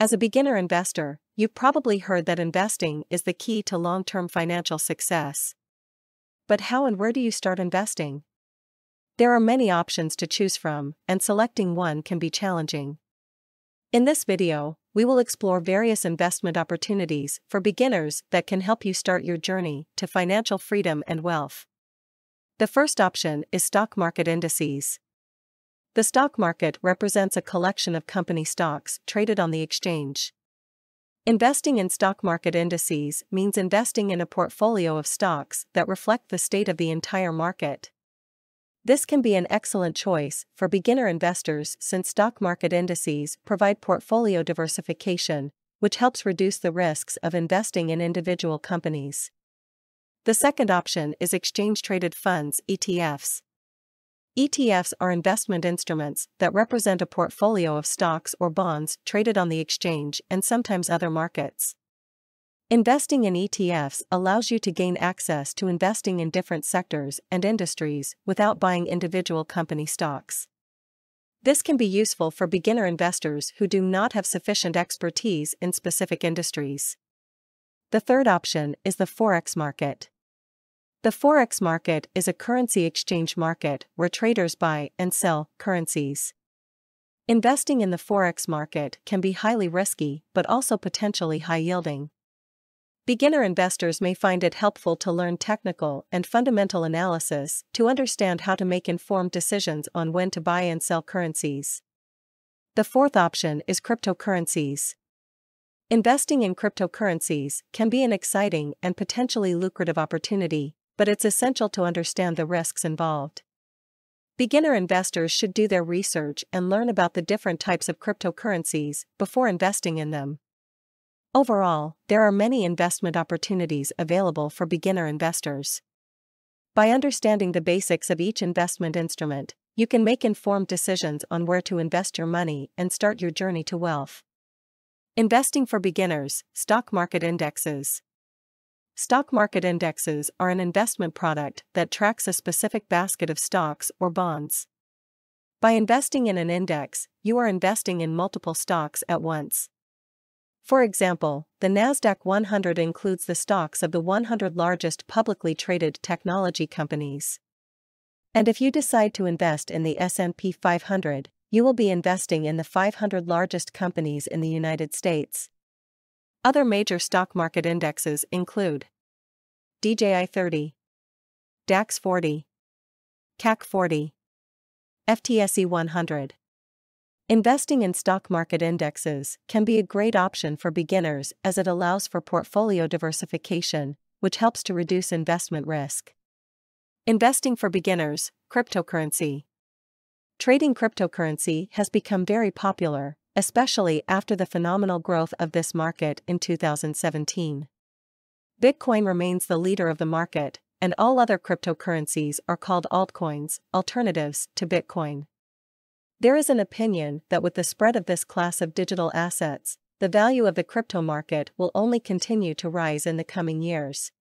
As a beginner investor, you've probably heard that investing is the key to long-term financial success. But how and where do you start investing? There are many options to choose from, and selecting one can be challenging. In this video, we will explore various investment opportunities for beginners that can help you start your journey to financial freedom and wealth. The first option is stock market indices. The stock market represents a collection of company stocks traded on the exchange. Investing in stock market indices means investing in a portfolio of stocks that reflect the state of the entire market. This can be an excellent choice for beginner investors since stock market indices provide portfolio diversification, which helps reduce the risks of investing in individual companies. The second option is exchange-traded funds (ETFs). ETFs are investment instruments that represent a portfolio of stocks or bonds traded on the exchange and sometimes other markets. Investing in ETFs allows you to gain access to investing in different sectors and industries without buying individual company stocks. This can be useful for beginner investors who do not have sufficient expertise in specific industries. The third option is the Forex market. The Forex market is a currency exchange market where traders buy and sell currencies. Investing in the Forex market can be highly risky but also potentially high-yielding. Beginner investors may find it helpful to learn technical and fundamental analysis to understand how to make informed decisions on when to buy and sell currencies. The fourth option is cryptocurrencies. Investing in cryptocurrencies can be an exciting and potentially lucrative opportunity, but it's essential to understand the risks involved. Beginner investors should do their research and learn about the different types of cryptocurrencies before investing in them. Overall, there are many investment opportunities available for beginner investors. By understanding the basics of each investment instrument, you can make informed decisions on where to invest your money and start your journey to wealth. Investing for beginners, stock market indexes. Stock market indexes are an investment product that tracks a specific basket of stocks or bonds. By investing in an index, you are investing in multiple stocks at once. For example, the Nasdaq 100 includes the stocks of the 100 largest publicly traded technology companies. And if you decide to invest in the S&P 500, you will be investing in the 500 largest companies in the United States. Other major stock market indexes include DJI 30, DAX 40, CAC 40, FTSE 100. Investing in stock market indexes can be a great option for beginners as it allows for portfolio diversification, which helps to reduce investment risk. Investing for beginners, cryptocurrency. Trading cryptocurrency has become very popular, especially after the phenomenal growth of this market in 2017. Bitcoin remains the leader of the market, and all other cryptocurrencies are called altcoins, alternatives to Bitcoin. There is an opinion that with the spread of this class of digital assets, the value of the crypto market will only continue to rise in the coming years.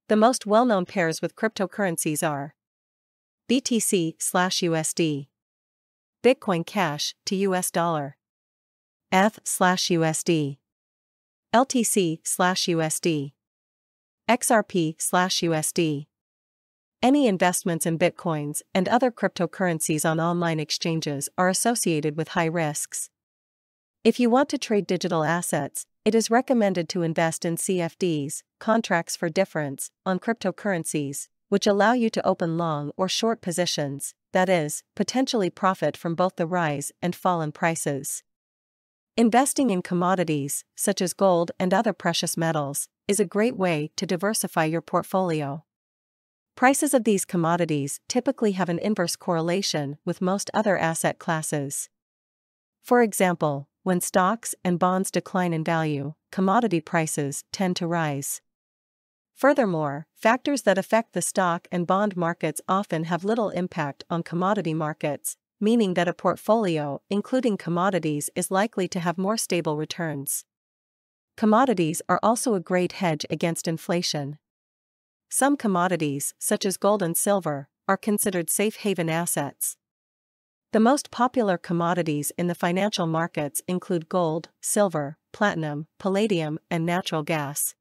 The most well-known pairs with cryptocurrencies are BTC/USD, Bitcoin Cash to US dollar, ETH/USD, LTC/USD, XRP/USD. Any investments in Bitcoins and other cryptocurrencies on online exchanges are associated with high risks. If you want to trade digital assets, it is recommended to invest in CFDs, contracts for difference, on cryptocurrencies, which allow you to open long or short positions, that is, potentially profit from both the rise and fall in prices. Investing in commodities, such as gold and other precious metals, is a great way to diversify your portfolio. Prices of these commodities typically have an inverse correlation with most other asset classes. For example, when stocks and bonds decline in value, commodity prices tend to rise. Furthermore, factors that affect the stock and bond markets often have little impact on commodity markets, meaning that a portfolio including commodities is likely to have more stable returns. Commodities are also a great hedge against inflation. Some commodities, such as gold and silver, are considered safe haven assets. The most popular commodities in the financial markets include gold, silver, platinum, palladium, and natural gas.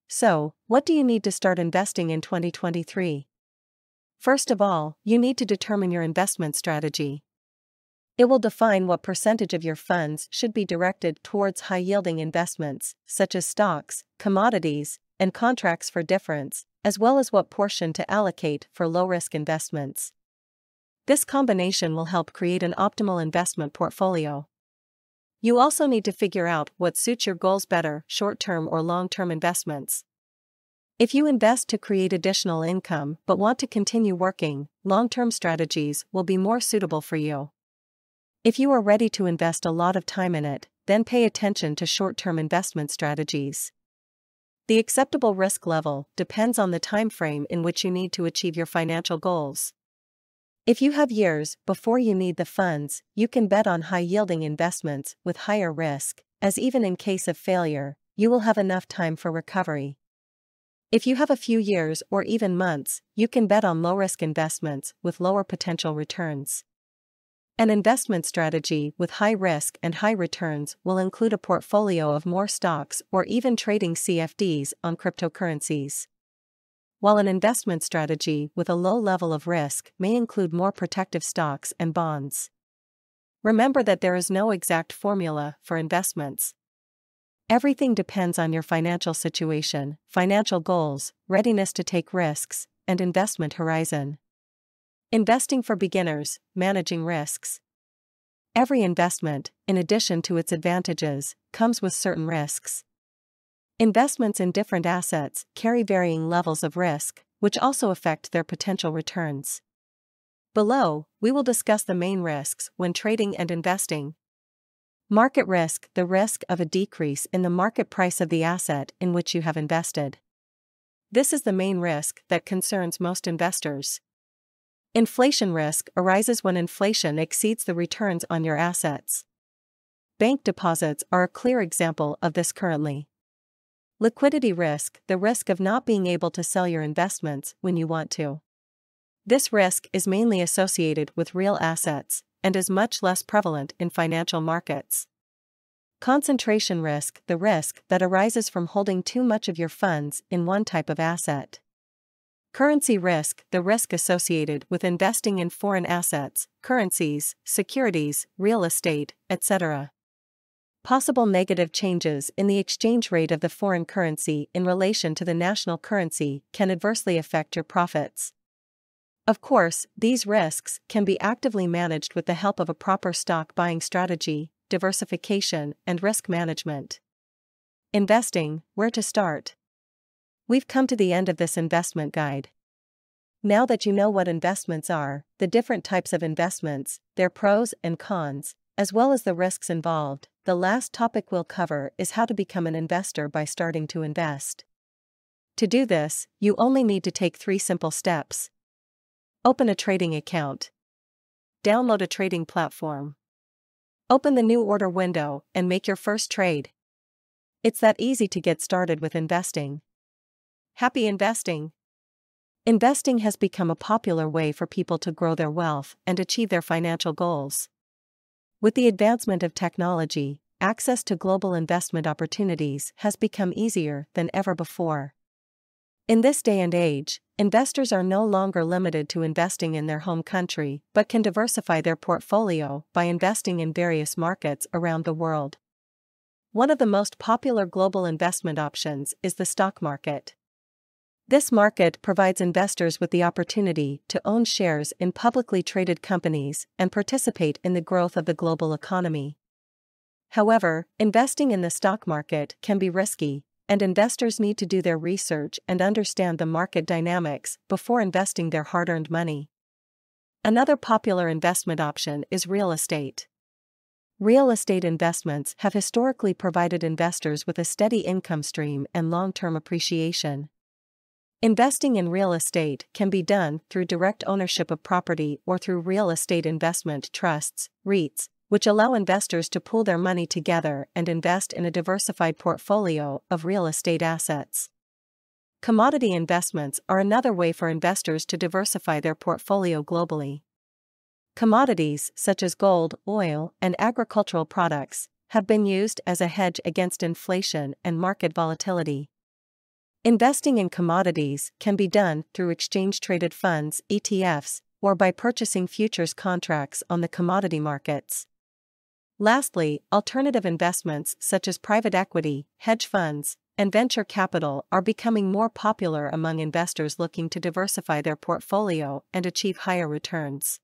So, what do you need to start investing in 2023? First of all, you need to determine your investment strategy. It will define what percentage of your funds should be directed towards high-yielding investments, such as stocks, commodities, and contracts for difference, as well as what portion to allocate for low-risk investments. This combination will help create an optimal investment portfolio. You also need to figure out what suits your goals better, short-term or long-term investments. If you invest to create additional income but want to continue working, long-term strategies will be more suitable for you. If you are ready to invest a lot of time in it, then pay attention to short-term investment strategies. The acceptable risk level depends on the time frame in which you need to achieve your financial goals. If you have years before you need the funds, you can bet on high-yielding investments with higher risk, as even in case of failure, you will have enough time for recovery. If you have a few years or even months, you can bet on low-risk investments with lower potential returns. An investment strategy with high risk and high returns will include a portfolio of more stocks or even trading CFDs on cryptocurrencies. While an investment strategy with a low level of risk may include more protective stocks and bonds. Remember that there is no exact formula for investments. Everything depends on your financial situation, financial goals, readiness to take risks, and investment horizon. Investing for beginners, managing risks. Every investment, in addition to its advantages, comes with certain risks. Investments in different assets carry varying levels of risk, which also affect their potential returns. Below, we will discuss the main risks when trading and investing. Market risk: the risk of a decrease in the market price of the asset in which you have invested. This is the main risk that concerns most investors. Inflation risk arises when inflation exceeds the returns on your assets. Bank deposits are a clear example of this currently. Liquidity risk: the risk of not being able to sell your investments when you want to. This risk is mainly associated with real assets and is much less prevalent in financial markets. Concentration risk: the risk that arises from holding too much of your funds in one type of asset. Currency risk: the risk associated with investing in foreign assets, currencies, securities, real estate, etc. Possible negative changes in the exchange rate of the foreign currency in relation to the national currency can adversely affect your profits. Of course, these risks can be actively managed with the help of a proper stock buying strategy, diversification, and risk management. Investing: where to start? We've come to the end of this investment guide. Now that you know what investments are, the different types of investments, their pros and cons, as well as the risks involved, the last topic we'll cover is how to become an investor by starting to invest. To do this, you only need to take 3 simple steps. Open a trading account. Download a trading platform. Open the new order window and make your first trade. It's that easy to get started with investing. Happy investing! Investing has become a popular way for people to grow their wealth and achieve their financial goals. With the advancement of technology, access to global investment opportunities has become easier than ever before. In this day and age, investors are no longer limited to investing in their home country but can diversify their portfolio by investing in various markets around the world. One of the most popular global investment options is the stock market. This market provides investors with the opportunity to own shares in publicly traded companies and participate in the growth of the global economy. However, investing in the stock market can be risky, and investors need to do their research and understand the market dynamics before investing their hard-earned money. Another popular investment option is real estate. Real estate investments have historically provided investors with a steady income stream and long-term appreciation. Investing in real estate can be done through direct ownership of property or through real estate investment trusts, REITs, which allow investors to pool their money together and invest in a diversified portfolio of real estate assets. Commodity investments are another way for investors to diversify their portfolio globally. Commodities such as gold, oil, and agricultural products have been used as a hedge against inflation and market volatility. Investing in commodities can be done through exchange-traded funds (ETFs) or by purchasing futures contracts on the commodity markets. Lastly, alternative investments such as private equity, hedge funds, and venture capital are becoming more popular among investors looking to diversify their portfolio and achieve higher returns.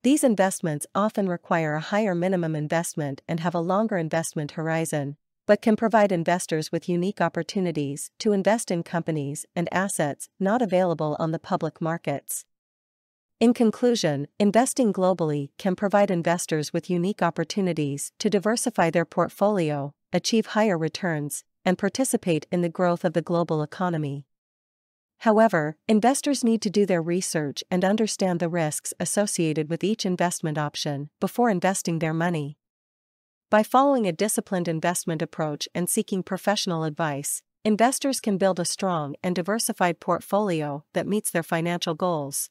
These investments often require a higher minimum investment and have a longer investment horizon, but can provide investors with unique opportunities to invest in companies and assets not available on the public markets. In conclusion, investing globally can provide investors with unique opportunities to diversify their portfolio, achieve higher returns, and participate in the growth of the global economy. However, investors need to do their research and understand the risks associated with each investment option before investing their money. By following a disciplined investment approach and seeking professional advice, investors can build a strong and diversified portfolio that meets their financial goals.